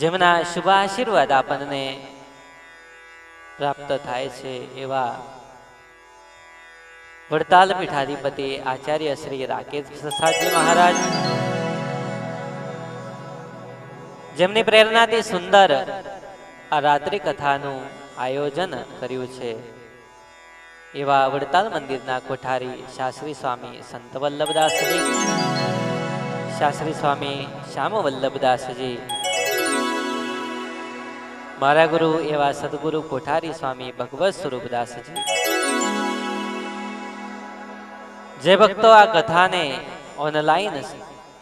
જેમના શુભ આશીર્વાદ આપણને પ્રાપ્ત થાય છે એવા વડતાલ પીઠાધિપતિ આચાર્ય શ્રી રાકેશ પ્રસાદજી મહારાજ, જેમની પ્રેરણાથી સુંદર આ રાત્રિ કથાનું આયોજન કર્યું છે એવા વડતાલ મંદિરના કોઠારી શાસ્ત્રી સ્વામી સંત વલ્લભદાસજી, શાસ્ત્રી સ્વામી શ્યામ વલ્લભદાસજી, મારા ગુરુ એવા સદગુરુ કોઠારી સ્વામી ભગવત સ્વરૂપદાસજી, જે ભક્તો આ કથાને ઓનલાઈન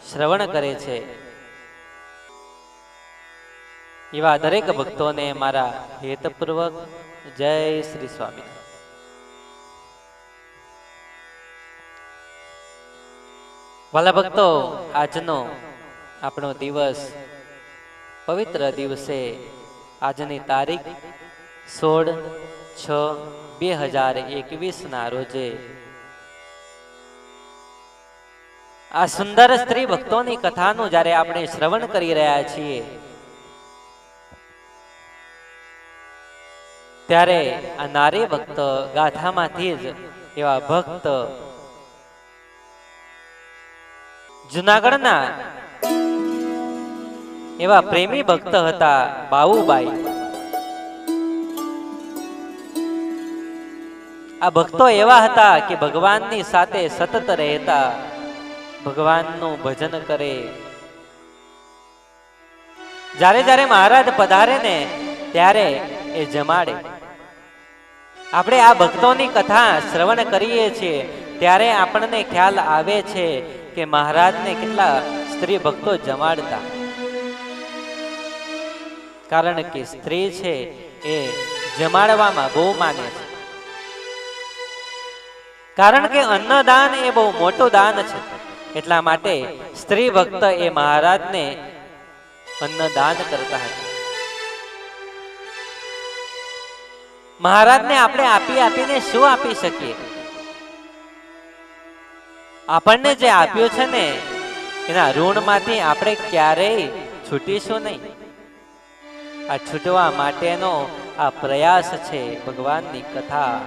શ્રવણ કરે છે એવા દરેક ભક્તોને મારા હેતપૂર્વક જય શ્રી સ્વામી. વાલા ભક્તો, આજનો આપણો દિવસ પવિત્ર દિવસે આજની તારીખ 16/6/2021 ના રોજે આ સુંદર સ્ત્રી ભક્તોની કથાનું જ્યારે આપણે શ્રવણ કરી રહ્યા છીએ ત્યારે આ નારી ભક્ત ગાથામાંથી જ એવા ભક્ત જુનાગઢના એવા પ્રેમી ભક્ત હતા બાવુબાઈ. આ ભક્તો એવા હતા કે ભગવાનની સાથે સતત રહેતા, ભગવાનનું ભજન કરે. જ્યારે જ્યારે મહારાજ પધારે ને ત્યારે એ જમાડે. આપણે આ ભક્તોની કથા શ્રવણ કરીએ છીએ ત્યારે આપણને ખ્યાલ આવે છે કે મહારાજને કેટલા સ્ત્રી ભક્તો જમાડતા. કારણ કે સ્ત્રી છે એ જમાડવામાં બહુ માને છે. કારણ કે અન્નદાન એ બહુ મોટું દાન છે. એટલા માટે સ્ત્રી ભક્ત એ મહારાજને અન્નદાન કરતા હતા. મહારાજને આપણે આપીને શું આપી શકીએ? આપણને જે આપ્યું છે ને એના ઋણમાંથી આપણે ક્યારેય છૂટીશું નહીં. આ છૂટવા માટેનો આ પ્રયાસ છે ભગવાનની કથા.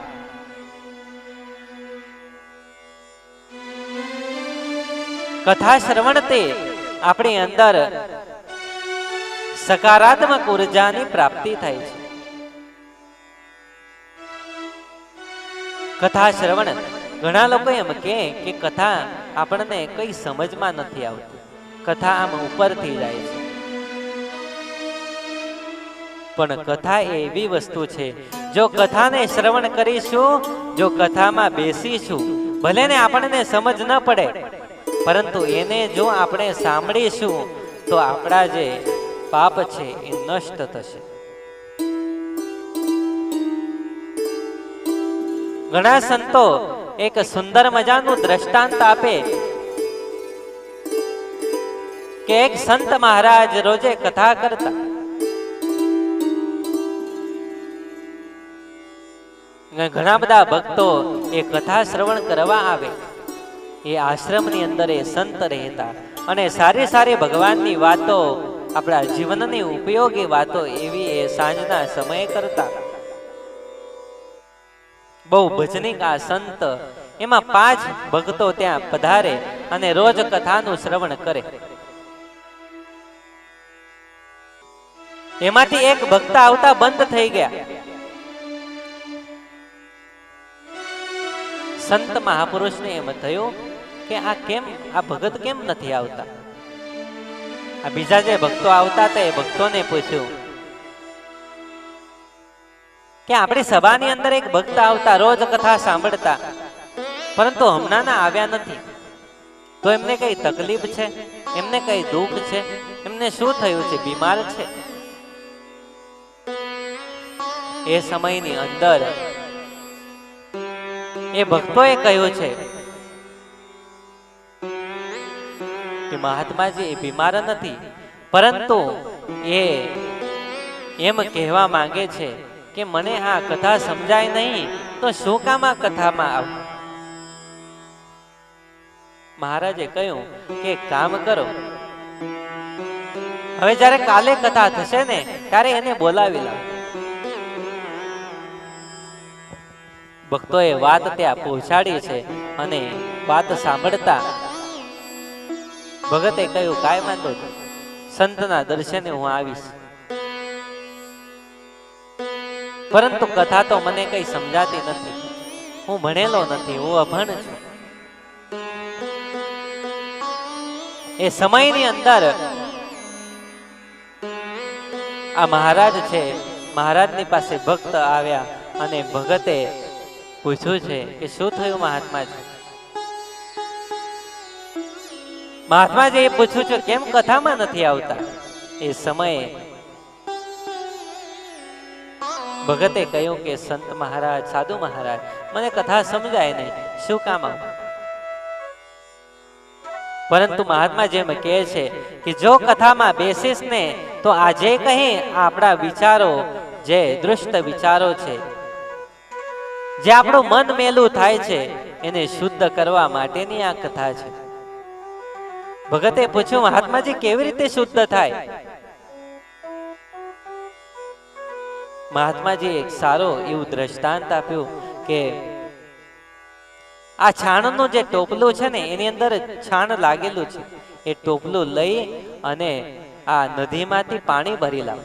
કથા શ્રવણથી આપણી અંદર સકારાત્મક ઉર્જાની પ્રાપ્તિ થાય છે. કથા શ્રવણ, ઘણા લોકો એમ કે કથા આપણને કઈ સમજમાં નથી આવતી, કથા આમ ઉપરથી જાય છે. પણ કથા એવી વસ્તુ છે, જો કથાને શ્રવણ કરીશું, જો કથામાં બેસીશું, ભલે ને આપણને સમજ ન પડે, પરંતુ એને જો આપણે સાંભળીશું તો આપણા જે પાપ છે એ નષ્ટ થશે. ઘણા સંતો એક સુંદર મજાનું દ્રષ્ટાંત આપે કે એક સંત મહારાજ રોજે કથા કરતા. ઘણા બધા ભક્તો એ કથા શ્રવણ કરવા આવે. એ આશ્રમની અંદર એ સંત રહેતા અને સારી સારી ભગવાનની વાતો, આપણા જીવનની ઉપયોગી વાતો એવી એ સાંજના સમયે કરતા. બહુ ભજનિક આ સંત. એમાં 5 ભક્તો ત્યાં પધારે અને રોજ કથાનું શ્રવણ કરે. એમાંથી એક ભક્ત આવતા બંધ થઈ ગયા. સંત મહાપુરુષને એમ થયું કે આ ભગત કેમ નથી આવતા? આ બીજા જે ભક્તો આવતા હતા એ ભક્તોને પૂછ્યું કે આપણી સભાની અંદર એક ભક્ત આવતા, રોજ કથા સાંભળતા, પરંતુ હમણાં આવ્યા નથી. તો એમને કઈ તકલીફ છે? એમને કઈ દુઃખ છે? એમને શું થયું છે? બીમાર છે? એ સમયની અંદર એ ભક્તોએ કહ્યું છે કે મહાત્માજી એ બીમાર નથી, પરંતુ એ એમ કહેવા માંગે છે કે મને આ કથા સમજાય નહીં તો શું કામ આ કથામાં આવ? મહારાજે કહ્યું કે કામ કરો, હવે જ્યારે કાલે કથા થશે ને ત્યારે એને બોલાવી લાવ. ભક્તોએ વાત ત્યાં પહોંચાડી છે અને વાત સાંભળતા ભગતે કહ્યું, કાંઈ વાંધો નહીં, સંતના દર્શને હું આવીશ, પરંતુ કથા તો મને કઈ સમજાતી નથી, હું ભણેલો નથી, હું અભણ છું. એ સમયની અંદર આ મહારાજ છે, મહારાજની પાસે ભક્ત આવ્યા અને ભગતે પૂછ્યું છે કે શું થયું મહાત્માજી? મહાત્માજીએ પૂછ્યું છે કેમ કથામાં નથી આવતા? એ સમયે ભગતે કહ્યું કે સંત મહારાજ, સાધુ મહારાજ, મને કથા સમજાય નહીં, શું કામ આવું? પરંતુ મહાત્માજી એમ કહે છે કે જો કથામાં બેસીસ ને તો આજે કહી આપણા વિચારો, જે દુષ્ટ વિચારો છે, જે આપણું મન મેલું થાય છે, એને શુદ્ધ કરવા માટેની આ કથા છે. ભગતે પૂછ્યું, મહાત્માજી કેવી રીતે શુદ્ધ થાય? મહાત્માજી એક સારો એવું દ્રષ્ટાંત આપ્યું કે આ છાણનું જે ટોપલું છે ને એની અંદર છાણ લાગેલું છે, એ ટોપલું લઈ અને આ નદીમાંથી પાણી ભરી લાવ.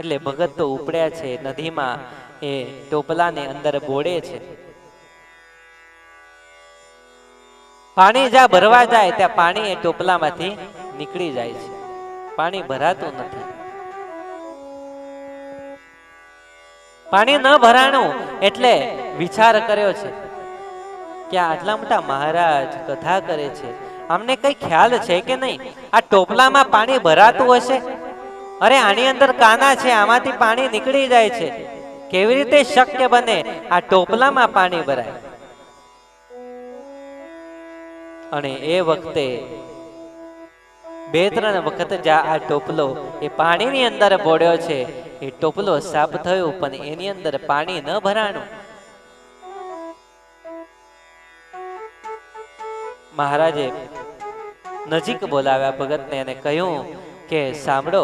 એટલે ભગત તો ઉપડ્યા છે નદીમાં, એ ટોપલાને અંદર બોળે છે. પાણી જ્યાં ભરવા જાય ત્યાં પાણી એ ટોપલામાંથી નીકળી જાય છે, પાણી ભરાતું નથી. પાણી ન ભરાણું એટલે વિચાર કર્યો છે કે આટલા મોટા મહારાજ કથા કરે છે, અમને કઈ ખ્યાલ છે કે નહીં આ ટોપલામાં પાણી ભરાતું હશે? અરે આની અંદર કાના છે, આમાંથી પાણી નીકળી જાય છે, કેવી રીતે શક્ય બને આ ટોપલામાં પાણી ભરાય? અને એ વખતે બે ત્રણ વખત જ્યાં આ ટોપલો એ પાણીની અંદર બોળ્યો છે, એ ટોપલો સાફ થયો પણ એની અંદર પાણી ન ભરાણું. મહારાજે નજીક બોલાવ્યા ભગતને અને કહ્યું કે સાંભળો,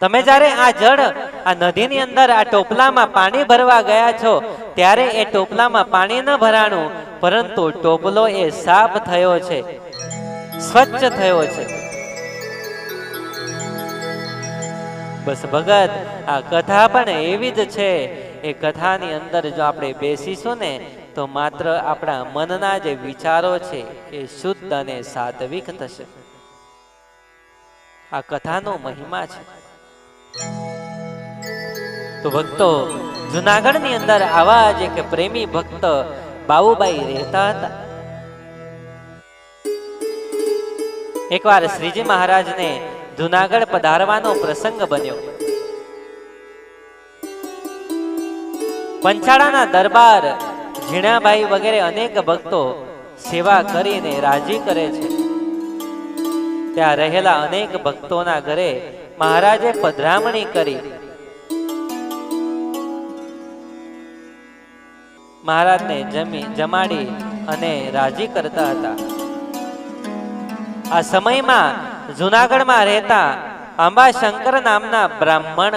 તમે જ્યારે આ જળ આ નદીની અંદર આ ટોપલામાં પાણી ભરવા ગયા છો ત્યારે એ ટોપલામાં પાણી ન ભરાણું, પરંતુ ટોપલો એ સાફ થયો છે, સ્વચ્છ થયો છે. બસ ભગત, આ કથા પણ એવી જ છે. એ કથાની અંદર જો આપણે બેસીશું ને તો માત્ર આપણા મનના જે વિચારો છે એ શુદ્ધ અને સાત્વિક થશે. આ કથાનો મહિમા છે. તો ભક્તો, જુનાગઢની અંદર આવા જ એક પ્રેમી ભક્ત બાબુબાઈ રહેતા હતા. એકવાર શ્રીજી મહારાજને જુનાગઢ પધારવાનો પ્રસંગ બન્યો. પંચાળાના દરબાર, ઝીણાભાઈ વગેરે અનેક ભક્તો સેવા કરીને રાજી કરે છે. ત્યાં રહેલા અનેક ભક્તોના ઘરે મહારાજે પધરામણી કરી. મહારાજને જમાડી અને રાજી કરતા હતા. આ સમયમાં જુનાગઢમાં રહેતા અંબાશંકર નામના બ્રાહ્મણ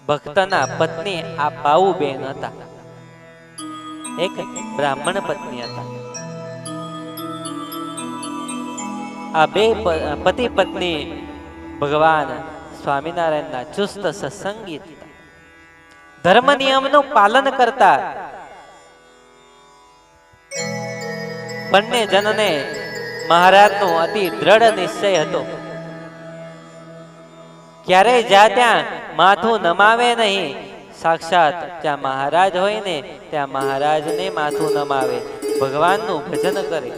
ભક્તના પત્ની આ બાઉબેન હતા. એક બ્રાહ્મણ પત્ની હતા. આ બે પતિ પત્ની ભગવાન સ્વામિનારાયણના ચુસ્ત સત્સંગી હતા. ધર્મ નિયમનું પાલન કરતા. બંને જનને મહારાજનો અતિ દ્રઢ નિશ્ચય હતો. ક્યારેય જ્યાં ત્યાં માથું નમાવે નહીં. સાક્ષાત જ્યાં મહારાજ હોય ને ત્યાં મહારાજને માથું નમાવે, ભગવાનનું ભજન કરે.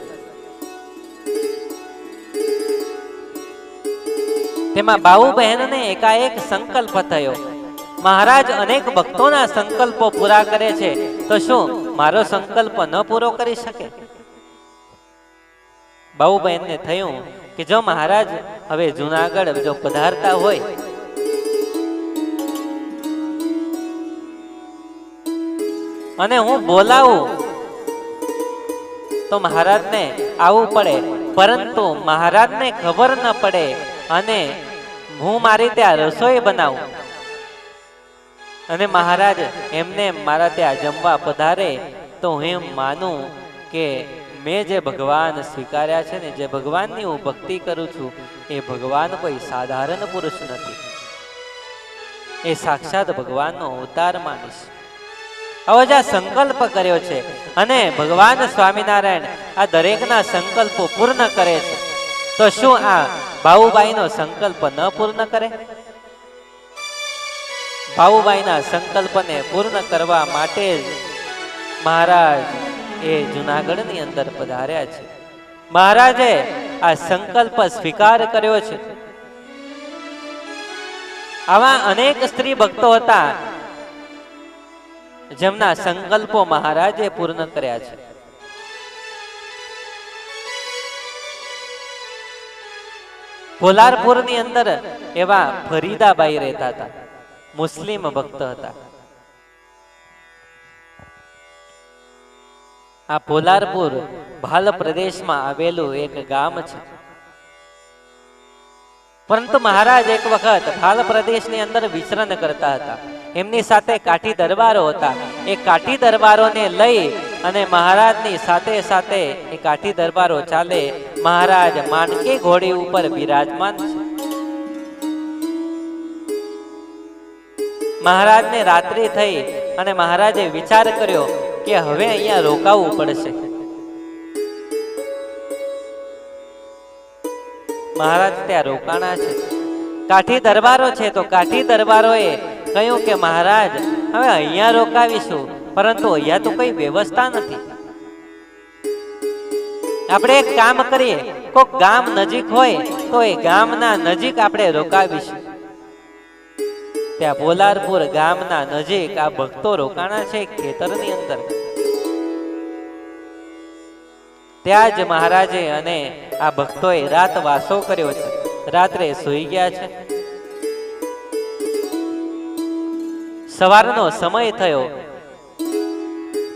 તેમાં બાઉ બહેનને એકાએક સંકલ્પ થયો, મહારાજ અનેક ભક્તોના સંકલ્પો પૂરા કરે છે, તો શું મારો સંકલ્પ ન પૂરો કરી શકે? બાઉબહેનને થયું કે જો મહારાજ હવે જુનાગઢ જો પધારતા હોય અને હું બોલાવું તો મહારાજને આવવું પડે, પરંતુ મહારાજને ખબર ન પડે અને હું મારી ત્યાં રસોઈ બનાવું અને મહારાજ એમને મારા ત્યાં જમવા પધારે, તો હું એમ માનું કે મેં જે ભગવાન સ્વીકાર્યા છે ને, જે ભગવાનની હું ભક્તિ કરું છું, એ ભગવાન કોઈ સાધારણ પુરુષ નથી, એ સાક્ષાત ભગવાનનો અવતાર માનીશ. હવે જે સંકલ્પ કર્યો છે અને ભગવાન સ્વામિનારાયણ આ દરેકના સંકલ્પો પૂર્ણ કરે છે, તો શું આ બાબુબાઈનો સંકલ્પ ન પૂર્ણ કરે? બાબુબાઈના સંકલ્પને પૂર્ણ કરવા માટે જ મહારાજ એ જુનાગઢની અંદર પધાર્યા છે. મહારાજે આ સંકલ્પ સ્વીકાર કર્યો છે. આવા અનેક સ્ત્રી ભક્તો હતા જેમના સંકલ્પો મહારાજે પૂર્ણ કર્યા છે. ભોલારપુરની અંદર એવા ફરીદાબાઈ રહેતા હતા, મુસ્લિમ ભક્ત હતા. આ ભોલારપુર ભાલ પ્રદેશમાં આવેલું એક ગામ છે. પરંતુ મહારાજ એક વખત ભાલ પ્રદેશની અંદર વિચરણ કરતા હતા. એમની સાથે કાઠી દરબારો હતા. એ કાઠી દરબારોને લઈ અને મહારાજની સાથે સાથે એ કાઠી દરબારો ચાલે. મહારાજ માનકી ઘોડી ઉપર બિરાજમાન છે. મહારાજને રાત્રિ થઈ અને મહારાજે વિચાર કર્યો કે હવે અહીંયા રોકાવું પડશે. મહારાજ ત્યાં રોકાણા છે. કાઠી દરબારો છે, તો કાઠી દરબારોએ કહ્યું કે મહારાજ હવે અહીંયા રોકાવીશું, પરંતુ અહીંયા તો કઈ વ્યવસ્થા નથી. આપણે એક કામ કરીએ, કોઈક ગામ નજીક હોય તો એ ગામના નજીક આપણે રોકાવીશું. ત્યાં ભોલારપુર ગામના નજીક આ ભક્તો રોકાણા છે ખેતરની અંદર. ત્યાં જ મહારાજે અને આ ભક્તોએ રાત વાસો કર્યો છે. રાત્રે સૂઈ ગયા છે. સવારનો સમય થયો.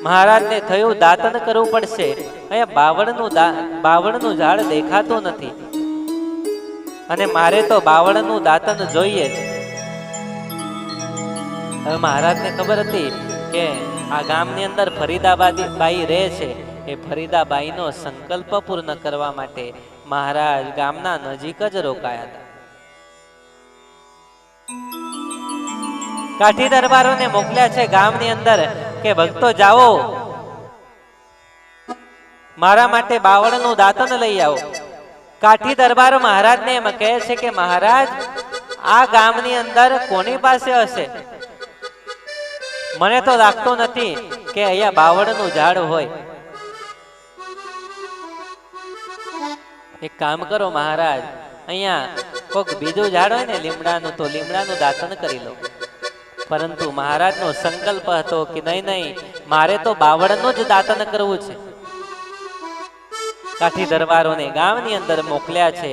મહારાજને થયું દાતન કરવું પડશે. અહીંયા બાવળનું ઝાડ દેખાતું નથી અને મારે તો બાવળનું દાતન જોઈએ છે. હવે મહારાજને ખબર હતી કે આ ગામની અંદર ફરીદાબાઈ રહે છે. એ ફરીદાબાઈનો સંકલ્પ પૂર્ણ કરવા માટે મહારાજ ગામના નજીક જ રોકાયા હતા. કાઠી દરબારોને મોકલ્યા છે ગામની અંદર કે ભક્તો જાઓ, મારા માટે બાવળનું દાતન લઈ આવો. કાઠી દરબારો મહારાજને એમ કહે છે કે મહારાજ આ ગામની અંદર કોની પાસે હશે? મને તો લાગતું નથી કે અહીંયા બાવળનું ઝાડ હોય. એક કામ કરો મહારાજ, અહીંયા કોઈક બીજું ઝાડ હોય ને લીમડાનું, તો લીમડાનું દાતન કરી લો. પરંતુ મહારાજનો સંકલ્પ હતો કે નહીં નહીં, મારે તો બાવળનું જ દાતન કરવું છે. કાઠી દરબારોને ગામની અંદર મોકલ્યા છે.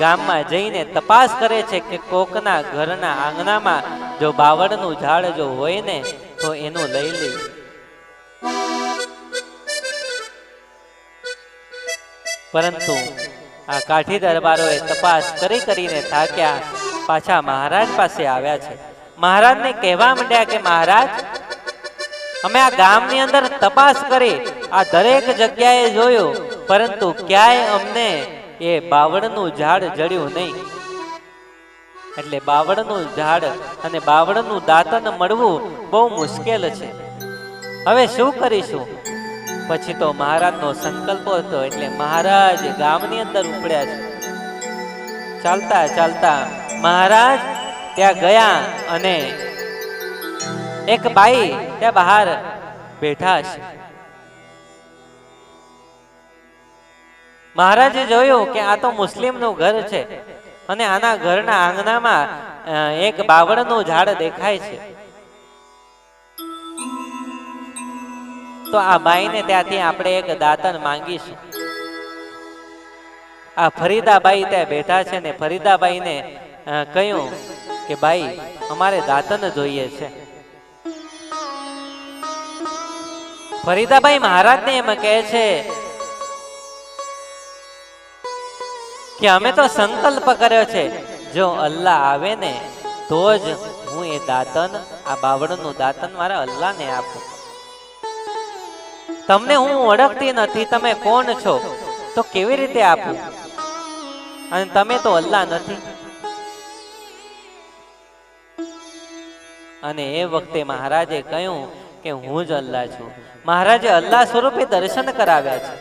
ગામમાં જઈને તપાસ કરે છે કે કોકના ઘરના આંગણામાં જો બાવળનું ઝાડ જો હોય ને તો એનું લઈ લે. પરંતુ આ કાઠી દરબારોએ તપાસ કરીને થાક્યા, પાછા મહારાજ પાસે આવ્યા છે. મહારાજને કહેવા માંડ્યા કે મહારાજ અમે આ ગામની અંદર તપાસ કરી, આ દરેક જગ્યાએ જોયું, પરંતુ ક્યાંય અમને એ બાવળનું ઝાડ જડ્યું નહીં. એટલે બાવળનું ઝાડ અને બાવળનું દાતન મળવું બહુ મુશ્કેલ છે. હવે શું કરીશું? પછી તો મહારાજનો સંકલ્પ હતો એટલે મહારાજ ગામની અંદર ઉપડ્યા છે. ચાલતા ચાલતા મહારાજ ત્યાં ગયા અને એક બાઈ ત્યાં બહાર બેઠા છે. મહારાજે જોયું કે આ તો મુસ્લિમનું ઘર છે અને આના ઘરના આંગણામાં એક બાવળનું ઝાડ દેખાય છે. તો આ બાઈને ત્યાંથી આપણે એક દાતન માંગીશું. આ ફરીદાબાઈ ત્યાં બેઠા છે ને ફરીદાબાઈને કહ્યું કે ભાઈ અમારે દાતન જોઈએ છે. ફરીદાબાઈ મહારાજને એમ કહે છે કે અમે તો સંકલ્પ કર્યો છે, જો અલ્લાહ આવે ને તો જ હું એ દાતન, આ બાવળનું દાતન મારા અલ્લાહને આપું. તમને હું ઓળખતી નથી, તમે કોણ છો, તો કેવી રીતે આપું? અને તમે તો અલ્લાહ નથી. અને એ વખતે મહારાજે કહ્યું કે હું જ અલ્લાહ છું. મહારાજે અલ્લાહ સ્વરૂપે દર્શન કરાવ્યા છે.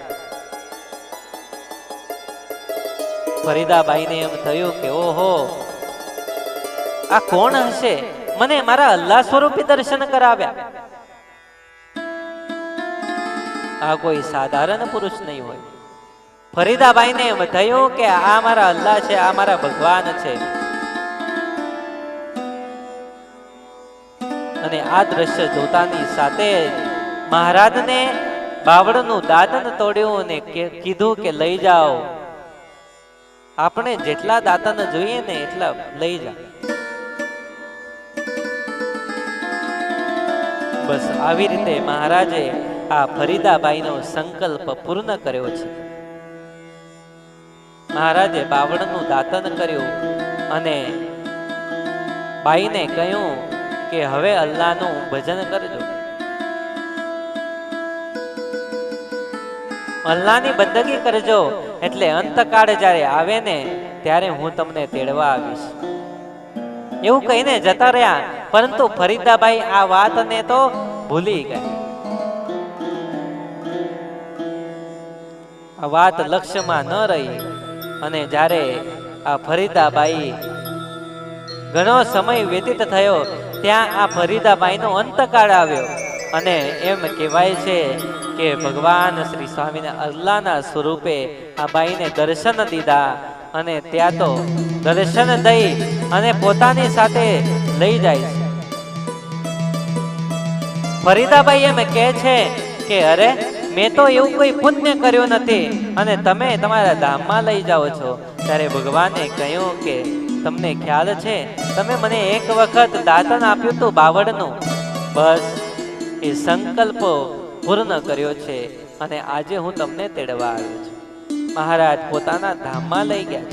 ફરીદાબાઈને એમ થયું કે ઓહો, આ કોણ હશે, મને મારા અલ્લાહ સ્વરૂપે દર્શન કરાવ્યા. આ કોઈ સાધારણ પુરુષ નહીં હોય. ફરીદાબાઈને એમ થયું કે આ મારા અલ્લાહ છે, આ મારા ભગવાન છે. અને આ દ્રશ્ય જોતાની સાથે મહારાજને બાવળનું દાતન તોડ્યું અને કીધું કે લઈ જાઓ, આપણે જેટલા દાતન જોઈએ ને એટલા લઈ જાઓ. બસ આવી રીતે મહારાજે આ ફરીદાબાઈનો સંકલ્પ પૂર્ણ કર્યો છે. મહારાજે બાવળનું દાતન કર્યું અને બાઈને કહ્યું કે હવે અલ્લાહનું ભજન કરજો, અલ્લાહની બંદગી કરજો, એટલે અંતકાળ જ્યારે આવે ને ત્યારે હું તમને તેડવા આવીશ. એવું કહીને જતા રહ્યા. પરંતુ ફરીદાબાઈ આ વાતને તો ભૂલી ગયા. આ વાત લક્ષ્યમાં ન રહી. અને જ્યારે આ ફરીદાબાઈ ઘણો સમય વ્યતીત થયો, ત્યાં આ ફરીદાબાઈનો અંતકાળ આવ્યો. અને એમ કહેવાય છે કે ભગવાન શ્રી સ્વામીને અલ્લાહના સ્વરૂપે આ બાઈને દર્શન દીધા. અને ત્યાં તો દર્શન દઈ અને પોતાની સાથે લઈ જાય છે. ફરીદાબાઈ એમ કહે છે કે અરે, મેં તો એવું કોઈ પુણ્ય કર્યું નથી અને તમે તમારા ધામમાં લઈ જાઓ છો. ત્યારે ભગવાને કહ્યું કે તમને ખ્યાલ છે, તમે મને એક વખત દાતન આપ્યું હતું બાવળનું, બસ એ સંકલ્પ પૂર્ણ કર્યો છે અને આજે હું તમને તેડવા આવ્યો છું. મહારાજ પોતાના ધામમાં લઈ ગયા.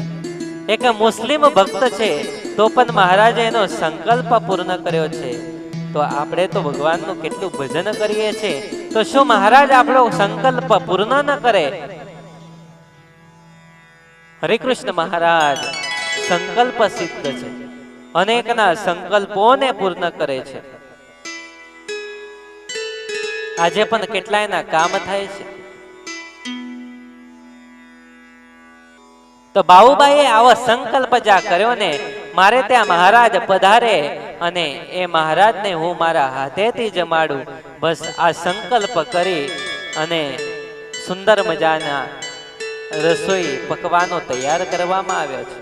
એક મુસ્લિમ ભક્ત છે તો પણ મહારાજે એનો સંકલ્પ પૂર્ણ કર્યો છે. તો આપણે તો ભગવાનનું કેટલું ભજન કરીએ છીએ, તો શું મહારાજ આપણો સંકલ્પ પૂર્ણ ન કરે? હરિકૃષ્ણ મહારાજ સંકલ્પ સિદ્ધ છે, અનેકના સંકલ્પોને પૂર્ણ કરે છે. આજે પણ કેટલાયના કામ થાય છે. તો બાઉબાઈએ આવો સંકલ્પ જ્યાં કર્યો ને, મારે ત્યાં મહારાજ પધારે અને એ મહારાજને હું મારા હાથેથી જમાડું, બસ આ સંકલ્પ કરી અને સુંદર મજાના રસોઈ પકવાનો તૈયાર કરવામાં આવ્યો છે.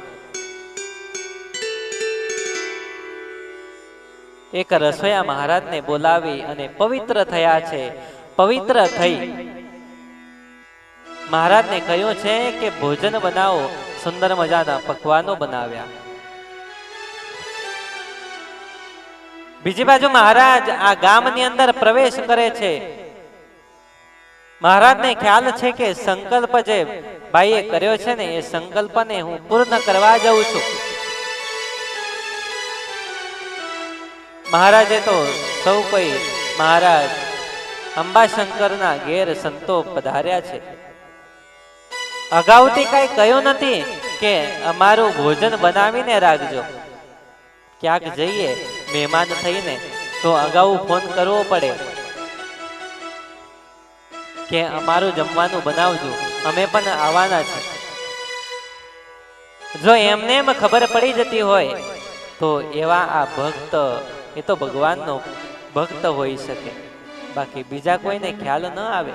એક રસોયા મહારાજને બોલાવી અને પવિત્ર થયા છે. પવિત્ર થઈ મહારાજને કહ્યું છે કે ભોજન બનાવો. સુંદર મજાના પકવાનો બનાવ્યા. બીજી બાજુ મહારાજ આ ગામની અંદર પ્રવેશ કરે છે. મહારાજને ખ્યાલ છે કે સંકલ્પ જે ભાઈએ કર્યો છે ને, એ સંકલ્પને હું પૂર્ણ કરવા જાઉં છું. મહારાજે તો સૌ કોઈ મહારાજ અંબાશંકરના ઘેર સંતો પધાર્યા છે. અગાઉથી કઈ કહ્યું નથી કે અમારું ભોજન બનાવીને રાખજો. ક્યાંક જઈએ મહેમાન થઈને તો અગાઉ ફોન કરવો પડે કે અમારું જમવાનું બનાવજો, અમે પણ આવવાના છે. જો એમને એમ ખબર પડી જતી હોય તો એવા આ ભક્ત એ તો ભગવાનનો ભક્ત હોઈ શકે, બાકી બીજા કોઈને ખ્યાલ ન આવે.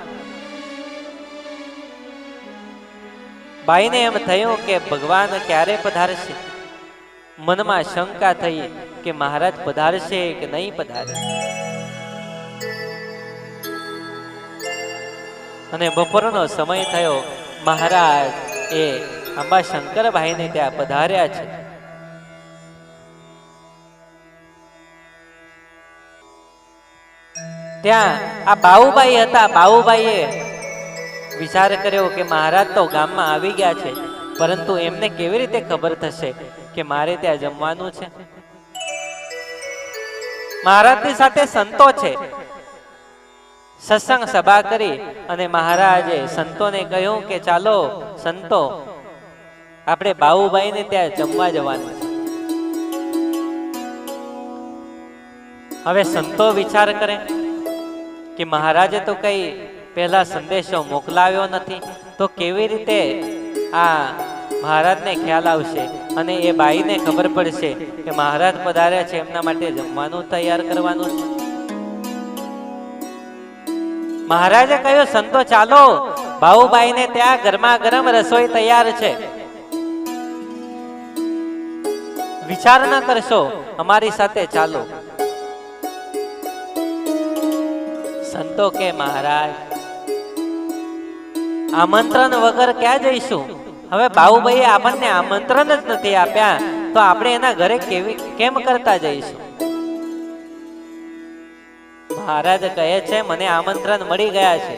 બાઈને એમ થયું કે ભગવાન ક્યારે પધારશે. મનમાં શંકા થઈ કે મહારાજ પધારશે કે નહીં પધારે. અને બપોરનો સમય થયો. મહારાજ એ અંબાશંકરભાઈને ત્યાં પધાર્યા છે. ત્યાં આ બાઉબાઈ હતા. બાઉબાઈએ વિચાર કર્યો કે મહારાજ તો ગામમાં આવી ગયા છે, પરંતુ એમને કેવી રીતે ખબર થશે કે મારે ત્યાં જમવાનું છે? મહારાજની સાથે સંતો છે. સત્સંગ સભા કરી અને મહારાજે સંતોને કહ્યું કે ચાલો સંતો, આપણે બાઉભાઈને ત્યાં જમવા જવાનું છે. હવે સંતો વિચાર કરે કે મહારાજે તો કઈ પહેલા સંદેશો મોકલાવ્યો નથી, તો કેવી રીતે આ મહારાજને ખ્યાલ આવશે અને એ બાઈને ખબર પડશે કે મહારાજ પધાર્યા છે, એમના માટે જમવાનું તૈયાર કરવાનું છે. મહારાજે કહ્યું સંતો ચાલો, બાઉભાઈને ત્યાં ગરમા ગરમ રસોઈ તૈયાર છે, વિચાર ન કરશો, અમારી સાથે ચાલો. સંતો કે મહારાજ આમંત્રણ વગર ક્યાં જઈશું? હવે બાઉભાઈએ આપણને આમંત્રણ જ નથી આપ્યા, તો આપણે એના ઘરે કેમ કરતા જઈશું? મહારાજ કહે છે મને આમંત્રણ મળી ગયા છે.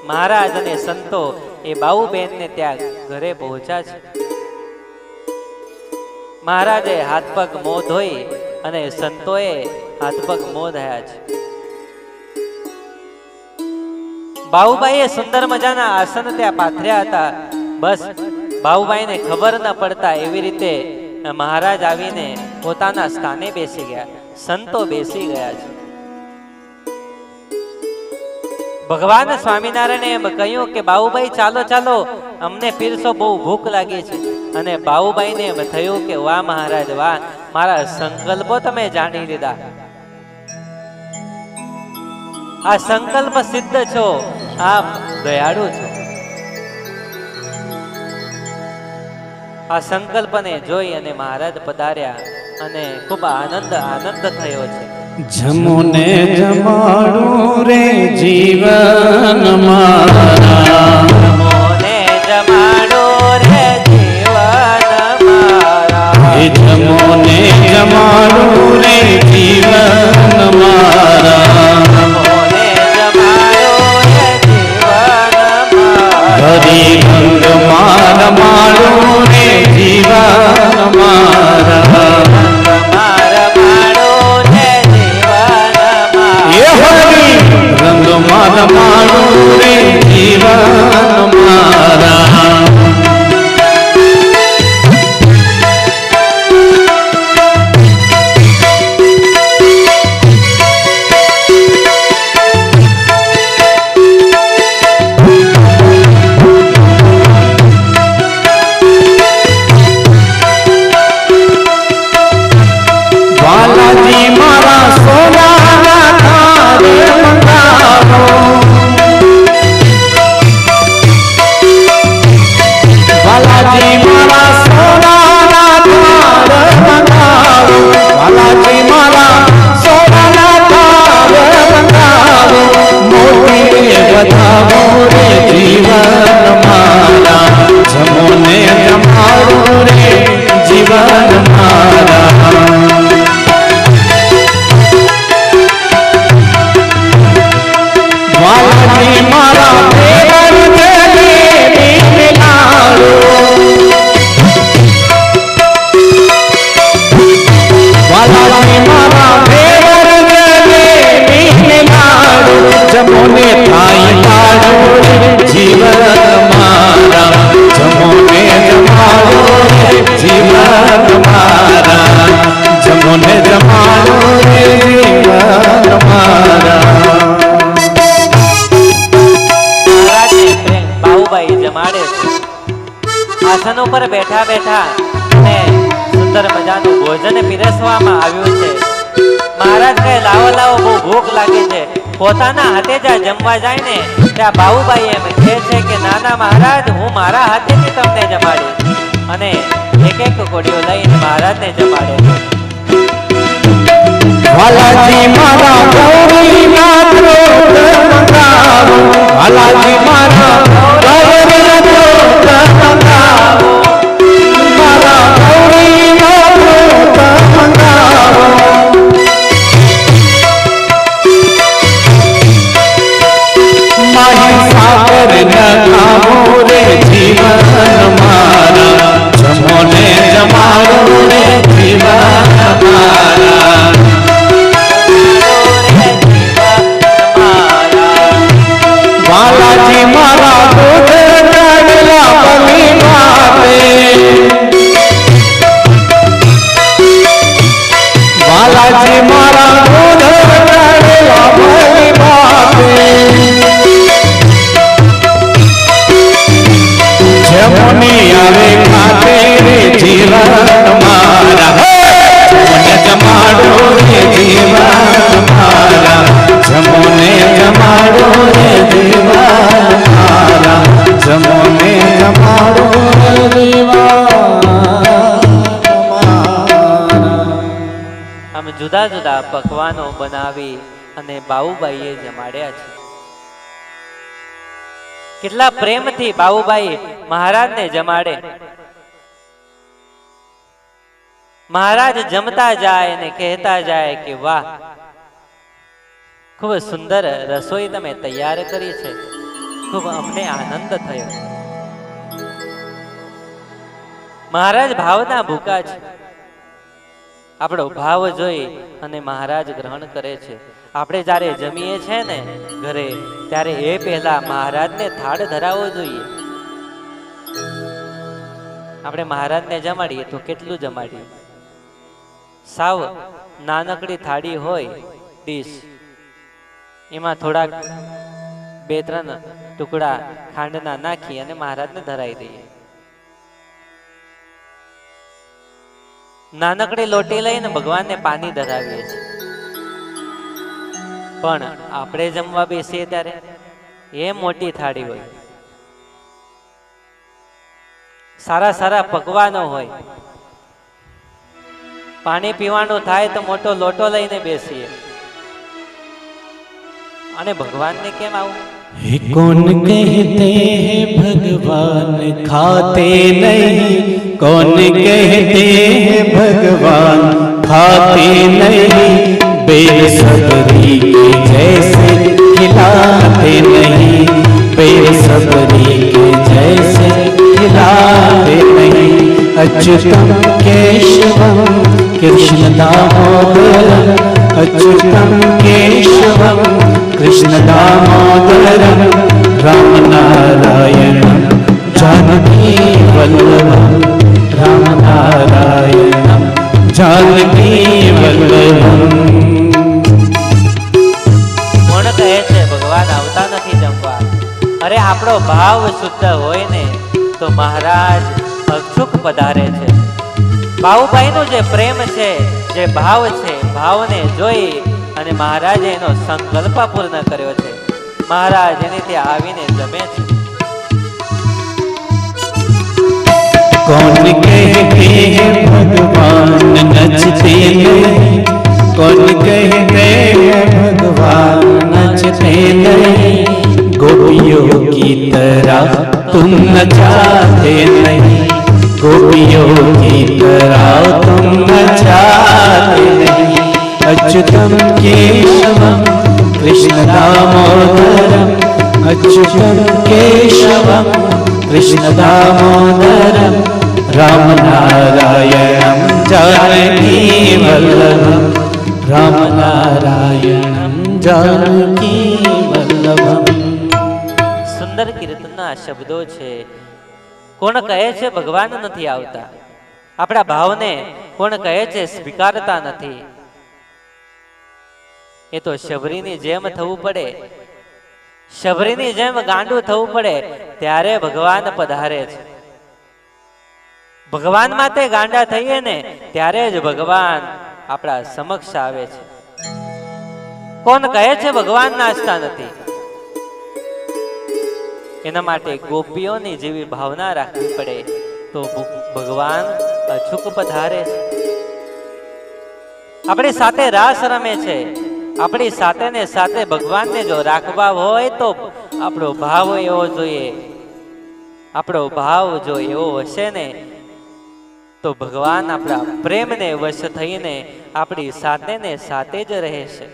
મહારાજ અને સંતો એ બાઉબેનને ત્યાં ઘરે પહોંચ્યા છે. મહારાજે હાથ પગ મોં ધોઈ અને સંતોએ હાથ પગ મોં ધોયા છે. બાઉભાઈએ સુંદર મજાના આસન ત્યાં પાથર્યા હતા. બસ બાઉભાઈને ખબર ન પડતા એવી રીતે મહારાજ આવીને પોતાના સ્થાને બેસી ગયા, સંતો બેસી ગયા છે. ભગવાન સ્વામિનારાયણે એમ કહ્યું કે બાઉભાઈ ચાલો ચાલો, અમને પીરસો, બહુ ભૂખ લાગી છે. અને બાઉભાઈને એમ થયું કે વાહ મહારાજ વાહ, મારા સંકલ્પો તમે જાણી લીધા, આ સંકલ્પ સિદ્ધ છો, આપ દયાળુ છો. આ સંકલ્પને જોઈ અને મહારાજ પધાર્યા અને ખૂબ આનંદ થયો છે. જમોને જમાડું રે જીવન મારા, જમોને જમાડું રે જીવન મારા, જમોને જમાડું રે જીવન મારા, જમોને જમાડું રે જીવન મારા, હરી રંગ માર મારું રે જીવન મારા, રંગ માર મારું રે જીવન મારા. બાલાજી મારા સોનાના થાળ મંગાવો, બાલાજી મારા સોનાના થાળ મંગાવો, બાલાજી મારા સોનાના થાળ મંગાવો, મોતી વધાવો રે જીવન મારા, જમોને જમાડો રે જીવન મારા. બાલાજી મારા ફેવર જલેબી મિલાડો, બાલાજી મારા ફેવર જલેબી મિલાડો, જમોને થાય લાડો જીવન મારા, જમોને જમાડો જીવન મારા, જમોને જમાડો જીવન મારા. બાઉભાઈ જમાડે છે. આસન ઉપર બેઠા બેઠા અને સુંદર મજાનું ભોજન પીરસવામાં આવ્યું છે. મહારાજ કહે લાવો લાવો, બહુ ભૂખ લાગે છે. પોતાના હાથે જ્યાં જમવા જાય ને ત્યાં બાઉભાઈ એમ કહે છે કે નાના મહારાજ, હું મારા હાથેથી તમને જમાડીશ. અને એક એક કોડીઓ લઈને મહારાજને જમાડે છે. બાલાજી મારા ગૌરીના ક્રોધ મંગાવો, બાલાજી મારા ગૌરીના ક્રોધ મંગાવો, મારા ગૌરીના ક્રોધ મંગાવો, માહી સાગર ન ખાવો રે બધા પકવાનો બનાવી અને બાઉબાઈએ જમાડ્યા છે. કેટલા પ્રેમથી બાઉબાઈ મહારાજને જમાડે. મહારાજ જમતા જાય ને કહેતા જાય કે વાહ, ખૂબ સુંદર રસોઈ તમે તૈયાર કરી છે, ખૂબ અમને આનંદ થયો. મહારાજ ભાવના ભૂકા છે. આપણો ભાવ જોઈ અને મહારાજ ગ્રહણ કરે છે. આપણે જ્યારે જમીએ છે ને ઘરે, ત્યારે એ પહેલા મહારાજને થાળ ધરાવવો જોઈએ. આપણે મહારાજને જમાડીએ તો કેટલું જમાડીએ? સાવ નાનકડી થાળી હોય ડીશ, એમાં થોડાક 2-3 ટુકડા ખાંડના નાખી અને મહારાજને ધરાવી દઈએ. નાનકડી લોટી લઈને ભગવાનને પાણી ધરાવીએ છીએ. પણ આપણે જમવા બેસીએ ત્યારે એ મોટી થાળી હોય, સારા સારા પકવાનો હોય, પાણી પીવાનું થાય તો મોટો લોટો લઈને બેસીએ. અને ભગવાનને કેમ આવું? कौन कहते हैं भगवान खाते नहीं, कौन कहते हैं भगवान खाते नहीं, बेसब्री के जैसे खिलाते नहीं, बेसब्री के जैसे खिलाते नहीं, अच्युतम केशवम कृष्ण दामोदरम, अच्युतम केशवम कृष्ण दामोदरम, राम नारायणम जानकी वल्लभम, राम नारायणम जानकी वल्लभम. કોણ કહે છે ભગવાન આવતા નથી જમવા? અરે આપણો ભાવ શુદ્ધ હોય ને તો મહારાજ અચૂક પધારે છે. બાઉબાઈનો જે પ્રેમ છે, જે ભાવ છે, ભાવને જોઈ અને મહારાજે એનો સંકલ્પ પૂર્ણ કર્યો છે. મહારાજ એને ત્યાં આવીને જમે છે. कौन कहते हैं भगवान नचते नहीं, कौन कहते हैं भगवान नचते नहीं, गोपियों की तरह तुम नचाते नहीं, गोपियों की तरह तुम नचाते नहीं, अच्युतम केशवम कृष्ण दामोदरम, अच्युतम केशवम कृष्ण दामोदरम, राम नारायणम जानकी वल्लभम, राम नारायणम जानकी वल्लभम. સુંદર કીર્તનના શબ્દો છે. કોણ કહે છે ભગવાન નથી આવતા? આપણા ભાવને કોણ કહે છે સ્વીકારતા નથી? એ તો શબરીની જેમ થવું પડે, શબરીની જેમ ગાંડું થવું પડે ત્યારે ભગવાન પધારે છે. ભગવાન માટે ગાંડા થઈએ ને ત્યારે જ ભગવાન આપણા સમક્ષ આવે છે. કોણ કહે છે ભગવાન નાચતા નથી? એના માટે ગોપીઓની જેવી ભાવના રાખવી પડે તો ભગવાન અચૂક પધારે છે. આપણી સાથે રાસ રમે છે. આપણી સાથે ને સાથે ભગવાનને જો રાખવા હોય તો આપણો ભાવ એવો જોઈએ. આપણો ભાવ જો એવો હશે ને તો ભગવાન આપણા પ્રેમને વશ થઈને આપણી સાથે ને સાથે જ રહેશે.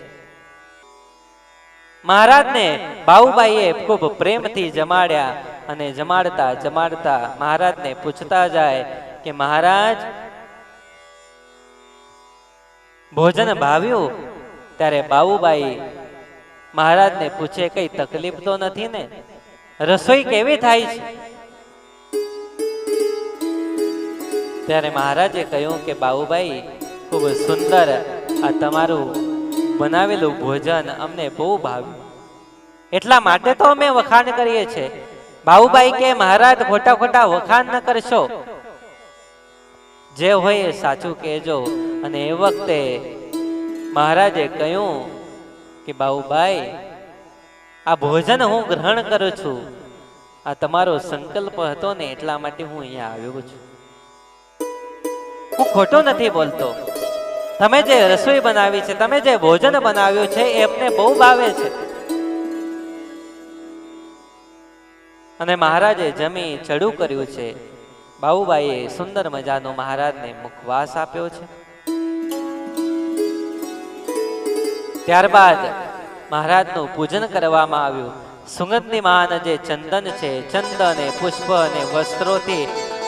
મહારાજને બાઉબાઈએ ખૂબ પ્રેમથી જમાડ્યા અને જમાડતા જમાડતા મહારાજને પૂછતા જાય કે મહારાજ ભોજન ભાવ્યું? ત્યારે બાઉબાઈ મહારાજને પૂછે કઈ તકલીફ તો નથી ને? રસોઈ કેવી થાય છે? ત્યારે મહારાજે કહ્યું કે બાઉબાઈ ખૂબ સુંદર આ તમારું બનાવેલું ભોજન અમને બહુ ભાવ્યું, એટલા માટે તો અમે વખાણ કરીએ છીએ. બાઉબાઈ કે મહારાજ ખોટા ખોટા વખાણ ન કરશો, જે હોય એ સાચું કહેજો. અને એ વખતે મહારાજે કહ્યું કે બાઉબાઈ આ ભોજન હું ગ્રહણ કરું છું, આ તમારો સંકલ્પ હતો ને એટલા માટે હું અહીંયા આવ્યો છું. હું ખોટો નથી બોલતો. તમે જે રસોઈ બનાવી છે, તમે જે ભોજન બનાવ્યું છે, એ એમને બહુ ભાવે છે. અને મહારાજે જમી ચડું કર્યું છે. બાબુબાઈએ સુંદર મજાનો મહારાજને મુખવાસ આપ્યો છે. ત્યારબાદ મહારાજનું પૂજન કરવામાં આવ્યું. સુગંધની માન જે ચંદન છે, ચંદન પુષ્પ અને વસ્ત્રોથી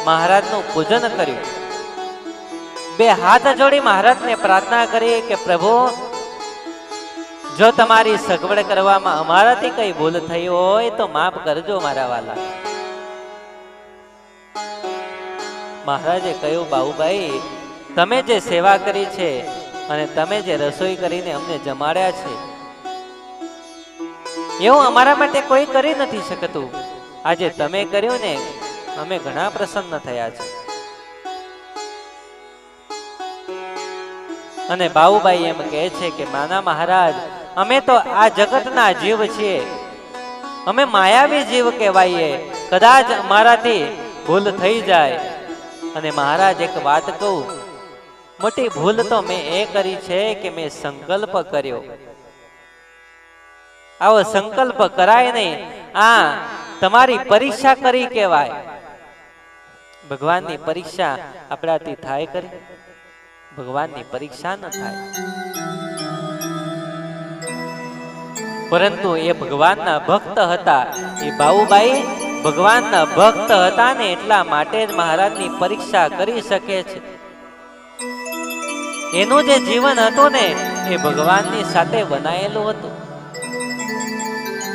મહારાજનું પૂજન કર્યું. બે હાથ જોડી મહારાજને પ્રાર્થના કરી કે પ્રભુ, જો તમારી સગવડ કરવામાં અમારાથી કઈ ભૂલ થઈ હોય તો માફ કરજો મારા વાલા. મહારાજે કહ્યું, બાબુભાઈ, તમે જે સેવા કરી છે અને તમે જે રસોઈ કરીને અમને જમાડ્યા છે, એવું અમારા માટે કોઈ કરી નથી શકતું. આજે તમે કર્યું ને, અમે ઘણા પ્રસન્ન થયા છે. અને બાબુભાઈ એમ કહે છે કે માના મહારાજ, અમે તો આ જગતના જીવ છીએ, અમે માયાવી જીવ કહેવાઈએ. કદાચ અમારાથી ભૂલ થઈ જાય. અને મહારાજ એક વાત કહું, મોટી ભૂલ તો મેં એ કરી છે કે મેં સંકલ્પ કર્યો. આવો સંકલ્પ કરાય નહીં. આ તમારી પરીક્ષા કરી કહેવાય. ભગવાનની પરીક્ષા આપણાથી થાય કરી? ભગવાનની પરીક્ષા ન થાય. પરંતુ એ ભગવાનના ભક્ત હતા. એ બાબુબાઈ ભગવાનના ભક્ત હતા ને, એટલા માટે જ મહારાજની પરીક્ષા કરી શકે છે. એનું જે જીવન હતું ને, એ ભગવાનની સાથે બનાયેલું હતું.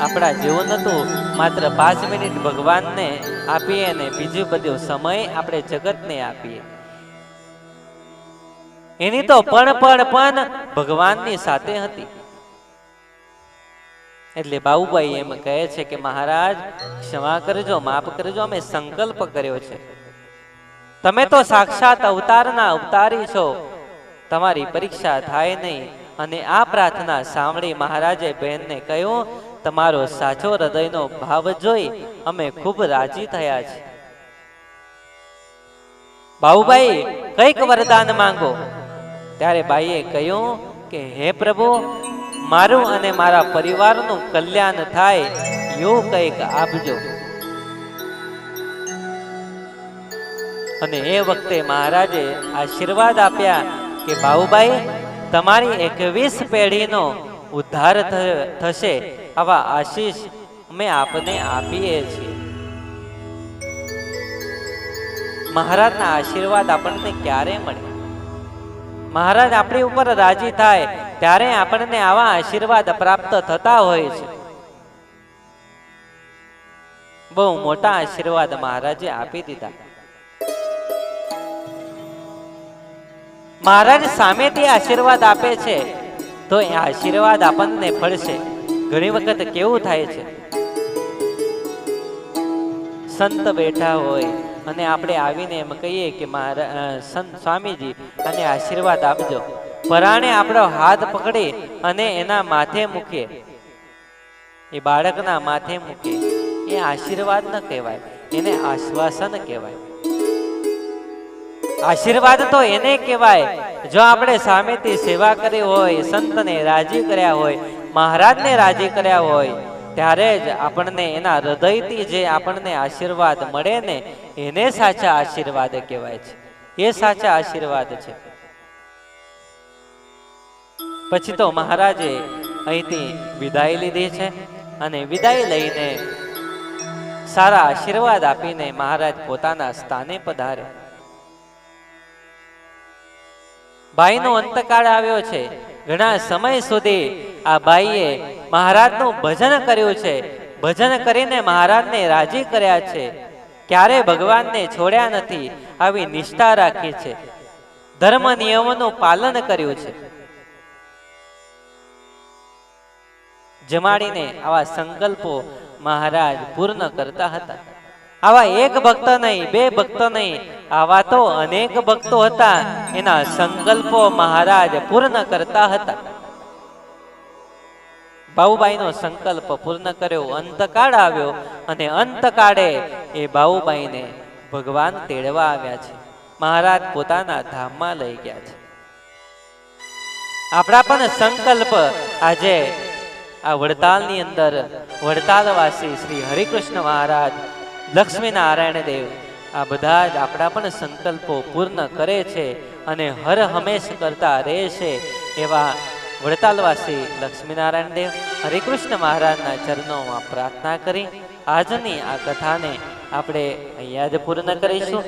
આપણા જીવન હતું માત્ર 5 મિનિટ ભગવાનને આપીએ ને બીજું બધું સમય આપણે જગતને આપીએ. એની તો પણ ભગવાનની સાથે હતી. એટલે બાબુભાઈ એમ કહે છે કે મહારાજ, ક્ષમા કરજો, માફ કરજો, અમે સંકલ્પ કર્યો છે. તમે તો સાક્ષાત અવતારના અવતારી છો, તમારી પરીક્ષા થાય નહીં. અને આ પ્રાર્થના સાંભળી મહારાજે બહેનને કહ્યું, તમારો સાચો હૃદયનો ભાવ જોઈ અમે ખૂબ રાજી થયા છે. બાબુભાઈ, કઈક વરદાન માંગો. ત્યારે બાઈએ કહ્યું કે હે પ્રભુ, મારું અને મારા પરિવારનું કલ્યાણ થાય એવું કંઈક આપજો. અને એ વખતે મહારાજે આશીર્વાદ આપ્યા કે બાબુભાઈ, તમારી 21 પેઢીનો ઉદ્ધાર થશે, આવા આશીષ અમે આપને આપીએ છીએ. મહારાજના આશીર્વાદ આપણને ક્યારે મળે? મહારાજ આપણી ઉપર રાજી થાય ત્યારે આપણને આવા આશીર્વાદ પ્રાપ્ત થતા હોય છે. બહુ મોટા આશીર્વાદ મહારાજે આપી દીધા. મહારાજ સામેથી આશીર્વાદ આપે છે તો એ આશીર્વાદ આપણને ફળશે. ઘણી વખત કેવું થાય છે, સંત બેઠા હોય અને આપણે આવીને એમ કહીએ કે સંત સ્વામીજી અને આશીર્વાદ આપજો. પરાણે આપણો હાથ પકડી અને એના માથે મૂકીએ, એ બાળકના માથે મૂકીએ, એ આશીર્વાદ ન કહેવાય, એને આશ્વાસન કહેવાય. આશીર્વાદ તો એને કહેવાય જો આપણે સામેથી સેવા કરી હોય, સંતને રાજી કર્યા હોય, મહારાજને રાજી કર્યા હોય, ત્યારે જ આપણને એના હૃદયથી જે આપણને આશીર્વાદ મળે ને, એને સાચા આશીર્વાદ કહેવાય છે. એ સાચા આશીર્વાદ છે. પછી તો મહારાજે અહીંથી વિદાય લીધી છે અને વિદાય લઈને સારા આશીર્વાદ આપીને મહારાજ પોતાના સ્થાને પધારે. ભાઈનો અંતકાળ આવ્યો છે. ઘણા સમય સુધી આ ભાઈએ મહારાજનું ભજન કર્યું છે. ભજન કરીને મહારાજને રાજી કર્યા છે. ક્યારે ભગવાનને છોડ્યા નથી, આવી નિષ્ઠા રાખી છે. ધર્મ નિયમોનું પાલન કર્યું છે. જમાડીને આવા સંકલ્પો મહારાજ પૂર્ણ કરતા હતા. આવા એક ભક્ત નહીં, બે ભક્ત નહીં, આવા તો અનેક ભક્તો હતા. એના સંકલ્પો મહારાજ પૂર્ણ કરતા હતા. બાબુબાઈનો સંકલ્પ પૂર્ણ કર્યો. અંતકાળ આવ્યો અને અંતકાળે એ બાબુબાઈને ભગવાન તેડવા આવ્યા છે. મહારાજ પોતાના ધામમાં લઈ ગયા છે. આપણા પણ સંકલ્પ આજે આ વડતાલની અંદર વડતાલવાસી શ્રી હરિકૃષ્ણ મહારાજ, લક્ષ્મી નારાયણ દેવ આ બધા જ આપણા પણ સંકલ્પો પૂર્ણ કરે છે અને હર હંમેશ કરતા રહેશે એવા વડતાલવાસી લક્ષ્મીનારાયણ દેવ હરિકૃષ્ણ મહારાજના ચરણોમાં પ્રાર્થના કરી આજની આ કથાને આપણે અહીંયા જ પૂર્ણ કરીશું.